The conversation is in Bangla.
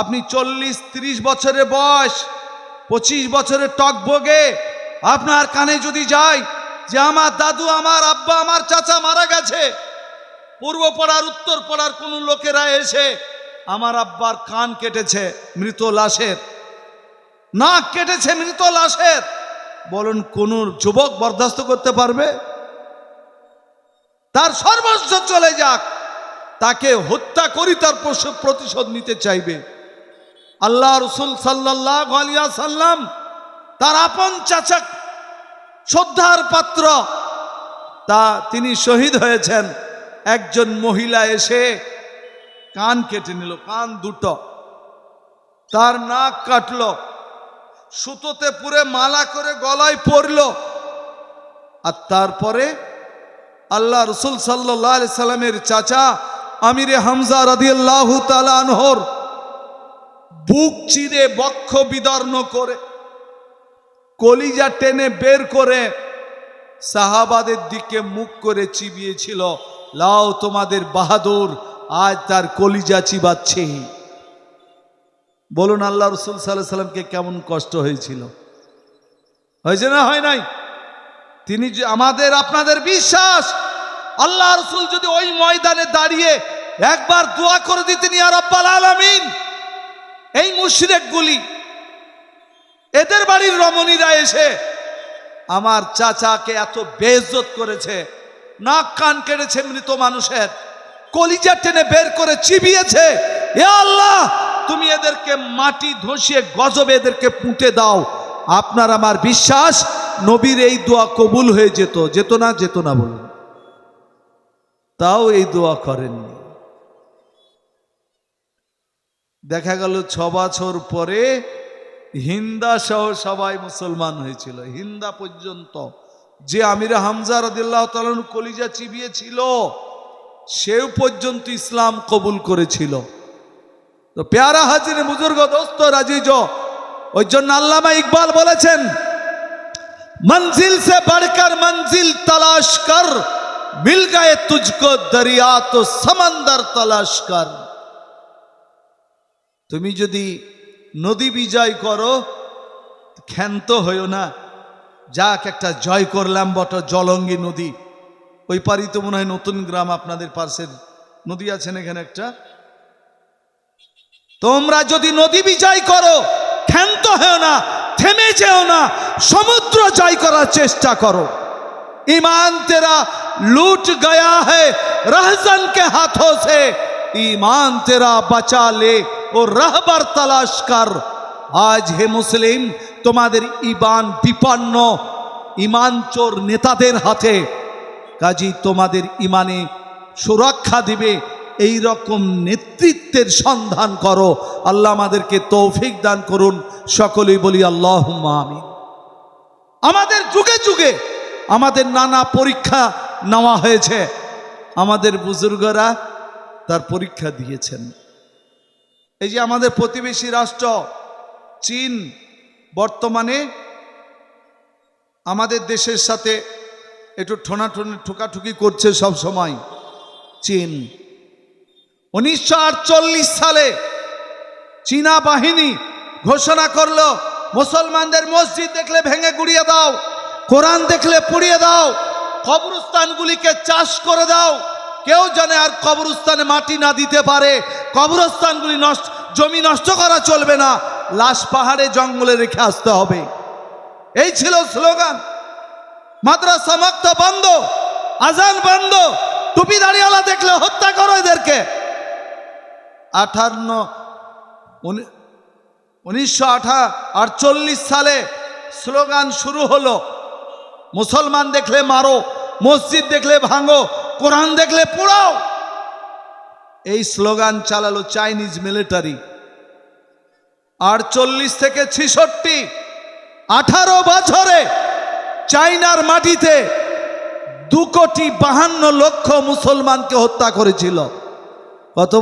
আপনি 40-30 বছরের বয়স, 25 বছরের টকবগে আপনার কানে যদি যায় যে আমার দাদু, আমার আব্বা, আমার চাচা মারা গেছে, পূর্ব পাড়ার উত্তর পাড়ার কোনো লোকেরা এসে আমার আব্বার কান কেটেছে মৃত লাশের, নাক কেটেছে মৃত লাশের, বলুন কোন যুবক বরদাস্ত করতে পারবে? তার সর্বস্ব চলে যাক, তাকে হত্যা করি তার প্রতিশোধ নিতে চাইবে। আল্লাহ রসুল সাল্লাল্লাহু আলাইহি ওয়াসাল্লাম তার আপন চাচা, শ্রদ্ধার পাত্র, তিনি শহীদ হয়েছেন। একজন মহিলা এসে কান কেটে নিল, কান দুটো, তার নাক কাটলো, সুতোতে পুরে মালা করে গলায় পরল। আর তারপরে আল্লাহ রসুল সাল্লাল্লাহু আলাইহি সাল্লামের চাচা আমিরে হামজা রাদিয়াল্লাহু তাআলা আনহুর বুক চিরে বক্ষ বিদর্ণ করে কলিজা টেনে বের করে সাহাবাদের দিকে মুখ করে চিবিয়েছিল, লাও তোমাদের বাহাদুর আজ তার কলিজা চিবাচ্ছে। বলুন আল্লাহ রসুল সাল্লাল্লাহু আলাইহি সাল্লামকে কেমন কষ্ট হয়েছিল? হয়েছে না হয় নাই? তিনি যে আমাদের আপনাদের বিশ্বাস, আল্লাহ রসুল যদি ওই ময়দানে দাঁড়িয়ে একবার দোয়া করে দিতেন, ইয়া রাব্বাল আলামিন, এই মুশরিকগুলি, এদের বাড়ির রমণীরা এসে আমার চাচাকে এত বেইজ্জত করেছে, নাক কান কেটেছে মৃত মানুষের, কলিজা টেনে বের করে চিবিয়েছে, হে আল্লাহ তুমি এদেরকে মাটি ধসিয়ে গজবে এদেরকে পুঁতে দাও। আপনার আমার বিশ্বাস নবীর এই দোয়া কবুল হয়ে যেত, যেত না? যেত না বলুন। তাও এই দোয়া করেননি। দেখা গেল 6 বছর পরে হিন্দা সহ সবাই মুসলমান হয়েছিল। হিন্দা পর্যন্ত, যে আমির হামজা রাদিয়াল্লাহু তাআলা কলিজা চিবিয়েছিল, সেও পর্যন্ত ইসলাম কবুল করেছিল। তো প্যারা হাজির বুজুর্গ দোস্ত রাজিজ, ওই জন্য আল্লামা ইকবাল বলেছেন, মঞ্জিল সে বড়কর মঞ্জিল তলাশ কর, মিল গয়ে তুঝকো দরিয়া তো সমন্দর তলাশ কর। তুমি যদি নদী বিজয় করো, ক্ষান্ত হইও না, যাক একটা জয় করলাম বট, জলঙ্গি নদী, ওই পারি তো মনে হয় নতুন গ্রাম, আপনাদের পাশের নদী আছেন এখানে একটা। তোমরা যদি নদী বিজয় করো, ক্ষান্ত হও না, থেমে যেও না, সমুদ্র জয় করার চেষ্টা করো। ईमान तेरा लूट गया है रहजन के हाथों से, ईमान तेरा बचा ले और रहबर तलाश कर। आज हे मुस्लिम, তোমাদের ঈমান বিপন্ন, ঈমান চোর নেতাদের হাতে, কাজী তোমাদের ঈমানে সুরক্ষা দিবে এই রকম নেতৃত্বের সন্ধান করো। আল্লাহ আমাদেরকে তৌফিক দান করুন, সকলেই বলি আল্লাহুম্মা আমিন। আমাদের যুগে যুগে আমাদের নানা পরীক্ষা নেওয়া হয়েছে, আমাদের বুজুর্গরা তার পরীক্ষা দিয়েছেন। এই যে আমাদের প্রতিবেশী রাষ্ট্র চীন বর্তমানে আমাদের দেশের সাথে একটু ঠোকাঠুকি করছে সব সময়। চীন 1948 সালে চীনা বাহিনী ঘোষণা করলো, মুসলমানদের মসজিদ দেখলে ভেঙে গুড়িয়ে দাও, কোরআন দেখলে পুড়িয়ে দাও, কবরস্থানগুলিকে চাষ করে দাও, কেউ জানে আর কবরস্থানে মাটি না দিতে পারে, কবরস্থানগুলি জমি নষ্ট করা চলবে না, লাশ পাহাড়ে জঙ্গলে রেখে আসতে হবে। এই ছিল স্লোগান। মাদ্রাসা মাক্তাব বন্ধ, আজান বন্ধ, টুপি দাড়িওয়ালা দেখলে হত্যা করো এদেরকে। 1948 সালে স্লোগান শুরু হলো, মুসলমান দেখলে মারো, মসজিদ দেখলে ভাঙো, কোরআন দেখলে পোড়াও। এই স্লোগান চালালো চাইনিজ মিলিটারি। 48 থেকে 66, 18 বছরে চাইনার মাটিতে 2,52,00,000 মুসলমানকে হত্যা করেছিল। কত